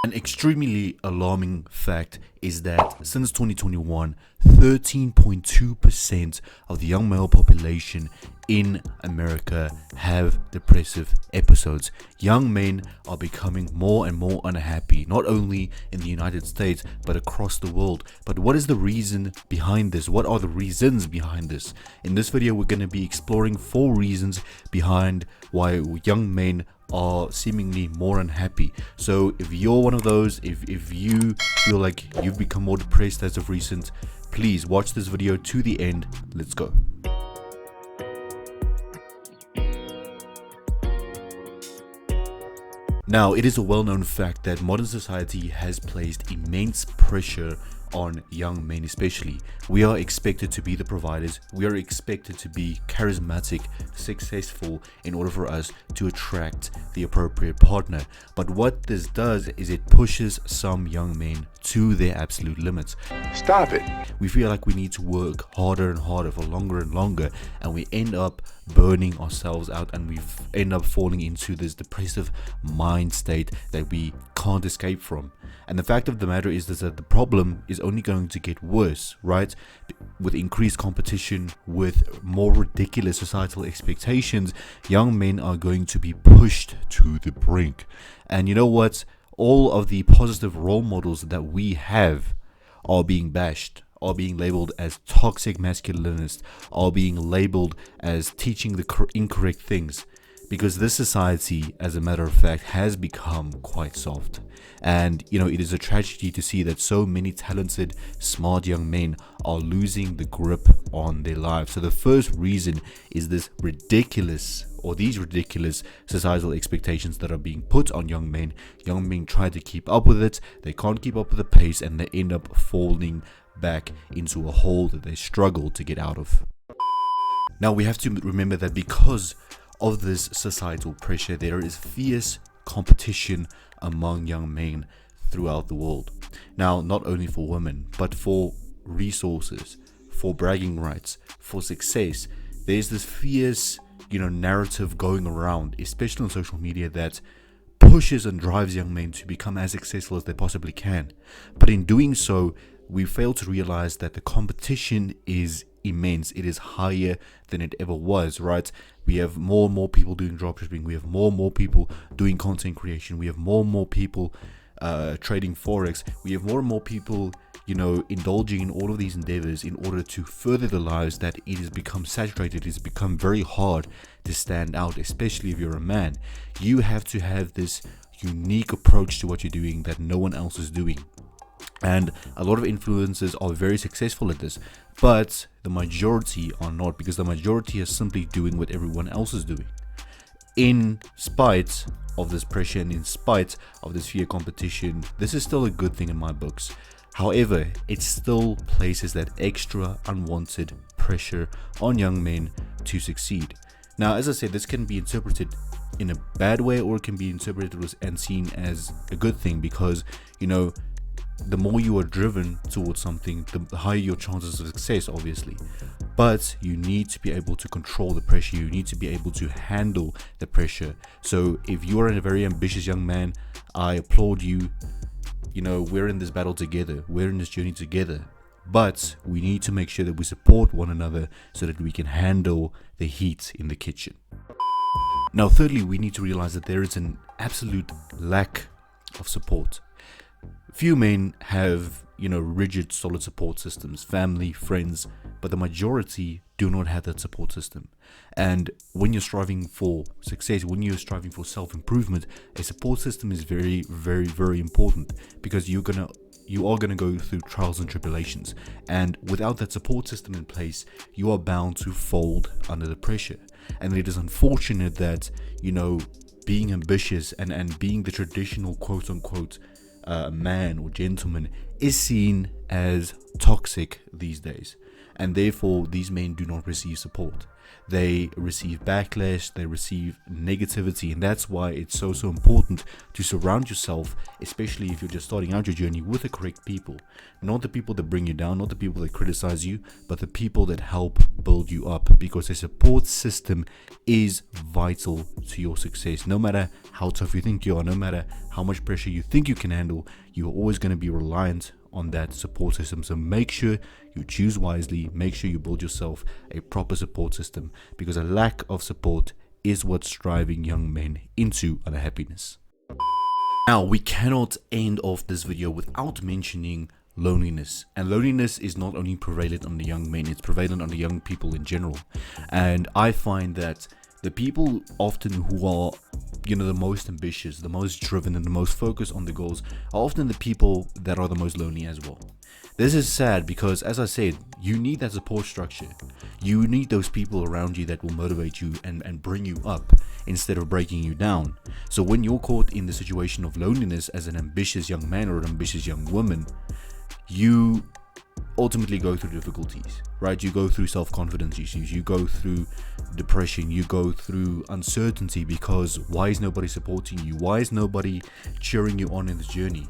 An extremely alarming fact is that since 2021, 13.2% of the young male population in America have depressive episodes. Young men are becoming more and more unhappy, not only in the United States, but across the world. But what is the reason behind this? What are the reasons behind this? In this video, we're going to be exploring 4 reasons behind why young men are seemingly more unhappy. So if you're one of those, if you feel like you've become more depressed as of recent, please watch this video to the end. Let's go. Now, it is a well-known fact that modern society has placed immense pressure on young men especially. We are expected to be the providers. We are expected to be charismatic, successful in order for us to attract the appropriate partner. But what this does is it pushes some young men to their absolute limits. Stop it. We feel like we need to work harder and harder for longer and longer, and we end up burning ourselves out, and we end up falling into this depressive mind state that we can't escape from. And the fact of the matter is that the problem is only going to get worse, right? With increased competition, with more ridiculous societal expectations, young men are going to be pushed to the brink. And you know what? All of the positive role models that we have are being bashed, are being labeled as toxic masculinists, are being labeled as teaching the incorrect things, because this society, as a matter of fact, has become quite soft. And it is a tragedy to see that so many talented, smart young men are losing the grip on their lives. So the first reason is these ridiculous societal expectations that are being put on young men. Young men try to keep up with it, they can't keep up with the pace, and they end up falling back into a hole that they struggle to get out of. Now, we have to remember that because of this societal pressure, there is fierce competition among young men throughout the world. Now, not only for women, but for resources, for bragging rights, for success. There's this fierce, narrative going around, especially on social media, that pushes and drives young men to become as successful as they possibly can. But in doing so, we fail to realize that the competition is immense. It is higher than it ever was, right? We have more and more people doing dropshipping. We have more and more people doing content creation. We have more and more people trading forex. We have more and more people indulging in all of these endeavors in order to further their lives, that it has become saturated. It has become very hard to stand out, especially if you're a man. You have to have this unique approach to what you're doing that no one else is doing. And a lot of influencers are very successful at this, but the majority are not, because the majority is simply doing what everyone else is doing. In spite of this pressure and in spite of this fear competition, this is still a good thing in my books. However, it still places that extra unwanted pressure on young men to succeed. Now, as I said, this can be interpreted in a bad way, or it can be interpreted and seen as a good thing, because the more you are driven towards something, the higher your chances of success, obviously. But you need to be able to control the pressure. You need to be able to handle the pressure. So if you are a very ambitious young man, I applaud you. We're in this battle together. We're in this journey together. But we need to make sure that we support one another so that we can handle the heat in the kitchen. Now, thirdly, we need to realize that there is an absolute lack of support. Few men have, rigid, solid support systems, family, friends, but the majority do not have that support system. And when you're striving for success, when you're striving for self-improvement, a support system is very, very, very important, because you are gonna go through trials and tribulations. And without that support system in place, you are bound to fold under the pressure. And it is unfortunate that, being ambitious and being the traditional quote-unquote man or gentleman is seen as toxic these days. and therefore these men do not receive support. They receive backlash, they receive negativity, and that's why it's so important to surround yourself, especially if you're just starting out your journey, with the correct people. Not the people that bring you down, not the people that criticize you, but the people that help build you up, because a support system is vital to your success. No matter how tough you think you are, no matter how much pressure you think you can handle, you're always going to be reliant on that support system. So make sure you choose wisely, make sure you build yourself a proper support system, because a lack of support is what's driving young men into unhappiness. Now, we cannot end off this video without mentioning loneliness. And loneliness is not only prevalent on the young men, it's prevalent on the young people in general. And I find that the people often who are, the most ambitious, the most driven, and the most focused on the goals are often the people that are the most lonely as well. This is sad because, as I said, you need that support structure. You need those people around you that will motivate you and bring you up instead of breaking you down. So when you're caught in the situation of loneliness as an ambitious young man or an ambitious young woman, you ultimately go through difficulties, right? You go through self-confidence issues, you go through depression, you go through uncertainty, because why is nobody supporting you? Why is nobody cheering you on in this journey?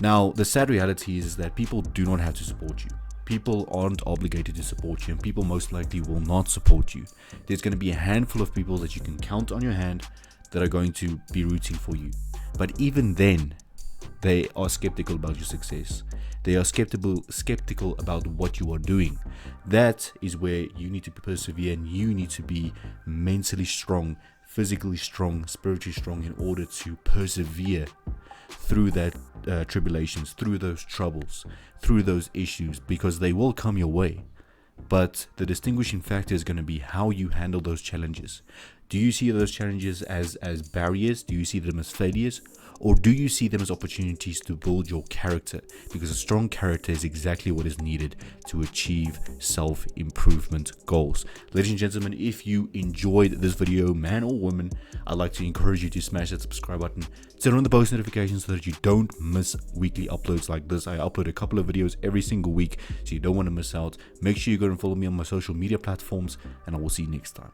Now, the sad reality is that people do not have to support you. People aren't obligated to support you, and people most likely will not support you. There's going to be a handful of people that you can count on your hand that are going to be rooting for you. But even then, they are skeptical about your success. They are skeptical about what you are doing. That is where you need to persevere, and you need to be mentally strong, physically strong, spiritually strong, in order to persevere through that tribulations, through those troubles, through those issues, because they will come your way. But the distinguishing factor is going to be how you handle those challenges. Do you see those challenges as barriers? Do you see them as failures? Or do you see them as opportunities to build your character? Because a strong character is exactly what is needed to achieve self-improvement goals. Ladies and gentlemen, if you enjoyed this video, man or woman, I'd like to encourage you to smash that subscribe button, turn on the post notifications so that you don't miss weekly uploads like this. I upload a couple of videos every single week, so you don't want to miss out. Make sure you go and follow me on my social media platforms, and I will see you next time.